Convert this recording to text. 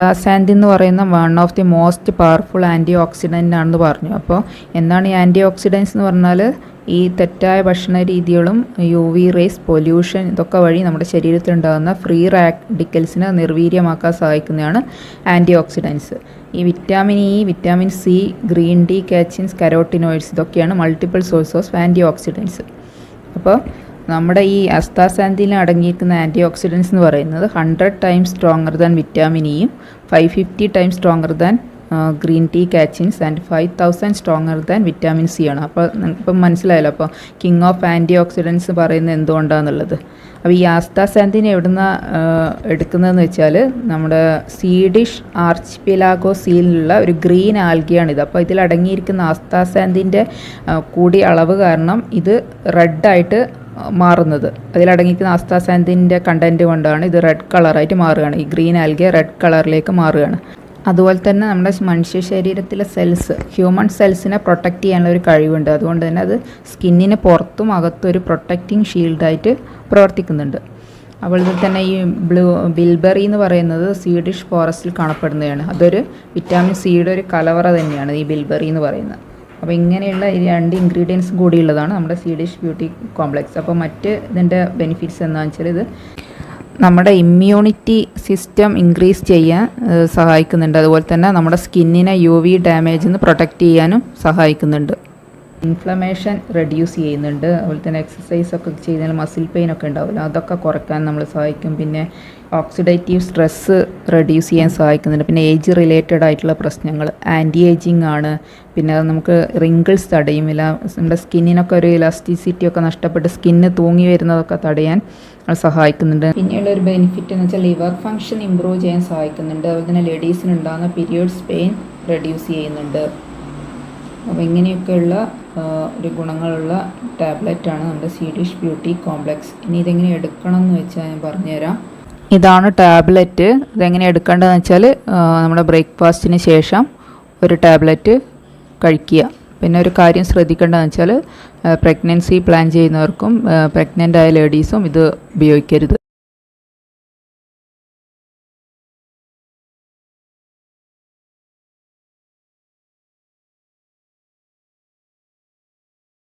Sand എന്ന് പറയുന്ന one of the most powerful antioxidant ആണെന്ന് പറഞ്ഞു. അപ്പോൾ എന്താണ് ഈ ആൻറ്റി ഓക്സിഡൻസ് എന്ന് പറഞ്ഞാൽ ഈ തെറ്റായ ഭക്ഷണ രീതികളും UV റേസ്, പൊല്യൂഷൻ ഇതൊക്കെ വഴി നമ്മുടെ ശരീരത്തിലുണ്ടാകുന്ന ഫ്രീ റാഡിക്കൽസിനെ നിർവീര്യമാക്കാൻ സഹായിക്കുന്നതാണ് ആൻറ്റി ഓക്സിഡൻസ്. ഈ vitamin E, vitamin C, green tea, catechins, carotenoids ഇതൊക്കെയാണ് multiple source of antioxidants. അപ്പോൾ നമ്മുടെ ഈ അസ്താസാന്തിയിൽ അടങ്ങിയിരിക്കുന്ന ആൻറ്റി ഓക്സിഡൻസ് എന്ന് പറയുന്നത് 100 ടൈംസ് സ്ട്രോങ്ങർ ദാൻ വിറ്റാമിൻ ഇയും 550 times stronger than green tea, catechins and 5000 stronger than vitamin C ആണ്. അപ്പോൾ ഇപ്പം മനസ്സിലായല്ലോ അപ്പോൾ കിങ് ഓഫ് ആൻറ്റി ഓക്സിഡൻസ് പറയുന്നത് എന്തുകൊണ്ടാണെന്നുള്ളത്. അപ്പോൾ ഈ ആസ്താസാന്തിനെ എവിടുന്ന എടുക്കുന്നതെന്ന് വെച്ചാൽ നമ്മുടെ സ്വീഡിഷ് ആർച്ചിപ്പിലാഗോ സീലിലുള്ള ഒരു ഗ്രീൻ ആൽഗിയാണിത്. അപ്പോൾ ഇതിൽ അടങ്ങിയിരിക്കുന്ന ആസ്താസാന്തിൻ്റെ കൂടിയ അളവ് കാരണം ഇത് റെഡായിട്ട് മാറുന്നത്. അതിലടങ്ങിയിരിക്കുന്ന ആസ്താസാന്തിൻ്റെ കണ്ടൻറ്റ് കൊണ്ടാണ് ഇത് റെഡ് കളറായിട്ട് മാറുകയാണ്. ഈ ഗ്രീൻ ആൽഗെ റെഡ് കളറിലേക്ക് മാറുകയാണ്. അതുപോലെ തന്നെ നമ്മുടെ മനുഷ്യ ശരീരത്തിലെ സെൽസ്, ഹ്യൂമൻ സെൽസിനെ പ്രൊട്ടക്റ്റ് ചെയ്യാനുള്ള ഒരു കഴിവുണ്ട്. അതുകൊണ്ട് തന്നെ അത് സ്കിന്നിന് പുറത്തും അകത്തും ഒരു പ്രൊട്ടക്റ്റിംഗ് ഷീൽഡായിട്ട് പ്രവർത്തിക്കുന്നുണ്ട്. അതുപോലെ തന്നെ ഈ ബിൽബെറി എന്ന് പറയുന്നത് സ്വീഡിഷ് ഫോറസ്റ്റിൽ കാണപ്പെടുന്നതാണ്. അതൊരു വിറ്റാമിൻ സിയുടെ ഒരു കലവറ തന്നെയാണ് ഈ ബിൽബെറി എന്ന് പറയുന്നത്. അപ്പോൾ ഇങ്ങനെയുള്ള ഈ 2 ഇൻഗ്രീഡിയൻസും കൂടിയുള്ളതാണ് നമ്മുടെ സ്വീഡിഷ് ബ്യൂട്ടി കോംപ്ലക്സ്. അപ്പോൾ മറ്റ് ഇതിൻ്റെ ബെനിഫിറ്റ്സ് എന്താണെന്ന് വെച്ചാൽ ഇത് നമ്മുടെ ഇമ്മ്യൂണിറ്റി സിസ്റ്റം ഇൻക്രീസ് ചെയ്യാൻ സഹായിക്കുന്നുണ്ട്. അതുപോലെ തന്നെ നമ്മുടെ സ്കിന്നിനെ UV ഡാമേജിൽ നിന്ന് പ്രൊട്ടക്റ്റ് ചെയ്യാനും സഹായിക്കുന്നുണ്ട്. ഇൻഫ്ലമേഷൻ റെഡ്യൂസ് ചെയ്യുന്നുണ്ട്. അതുപോലെ തന്നെ എക്സസൈസൊക്കെ ചെയ്താൽ മസിൽ പെയിൻ ഒക്കെ ഉണ്ടാവില്ല, അതൊക്കെ കുറയ്ക്കാൻ നമ്മൾ സഹായിക്കും. പിന്നെ ഓക്സിഡേറ്റീവ് സ്ട്രെസ്സ് റെഡ്യൂസ് ചെയ്യാൻ സഹായിക്കുന്നുണ്ട്. പിന്നെ ഏജ് റിലേറ്റഡ് ആയിട്ടുള്ള പ്രശ്നങ്ങൾ, ആൻറ്റി ഏജിങ് ആണ്. പിന്നെ നമുക്ക് റിങ്കിൾസ് തടയും. നമ്മുടെ സ്കിന്നിനൊക്കെ ഒരു ഇലാസ്റ്റിസിറ്റി ഒക്കെ നഷ്ടപ്പെട്ട് സ്കിന്ന് തൂങ്ങി വരുന്നതൊക്കെ തടയാൻ സഹായിക്കുന്നുണ്ട്. പിന്നെയുള്ള ഒരു ബെനിഫിറ്റ് എന്ന് വെച്ചാൽ ലിവർ ഫംഗ്ഷൻ ഇമ്പ്രൂവ് ചെയ്യാൻ സഹായിക്കുന്നുണ്ട്. അതുപോലെ തന്നെ ലേഡീസിനുണ്ടാകുന്ന പീരിയഡ്സ് പെയിൻ റെഡ്യൂസ് ചെയ്യുന്നുണ്ട്. അപ്പോൾ ഇങ്ങനെയൊക്കെയുള്ള ഒരു ഗുണങ്ങളുള്ള ടാബ്ലറ്റാണ് നമ്മുടെ സ്വീഡിഷ് ബ്യൂട്ടി കോംപ്ലക്സ്. ഇനി ഇതെങ്ങനെ എടുക്കണം എന്ന് വെച്ചാൽ ഞാൻ പറഞ്ഞുതരാം. ഇതാണ് ടാബ്ലറ്റ്. ഇതെങ്ങനെ എടുക്കേണ്ടതെന്ന് വെച്ചാൽ നമ്മുടെ ബ്രേക്ക്ഫാസ്റ്റിന് ശേഷം ഒരു ടാബ്ലറ്റ് കഴിക്കുക. പിന്നെ ഒരു കാര്യം ശ്രദ്ധിക്കേണ്ടതെന്ന് വെച്ചാൽ പ്രഗ്നൻസി പ്ലാൻ ചെയ്യുന്നവർക്കും പ്രഗ്നൻ്റ് ആയ ലേഡീസും ഇത് ഉപയോഗിക്കരുത്.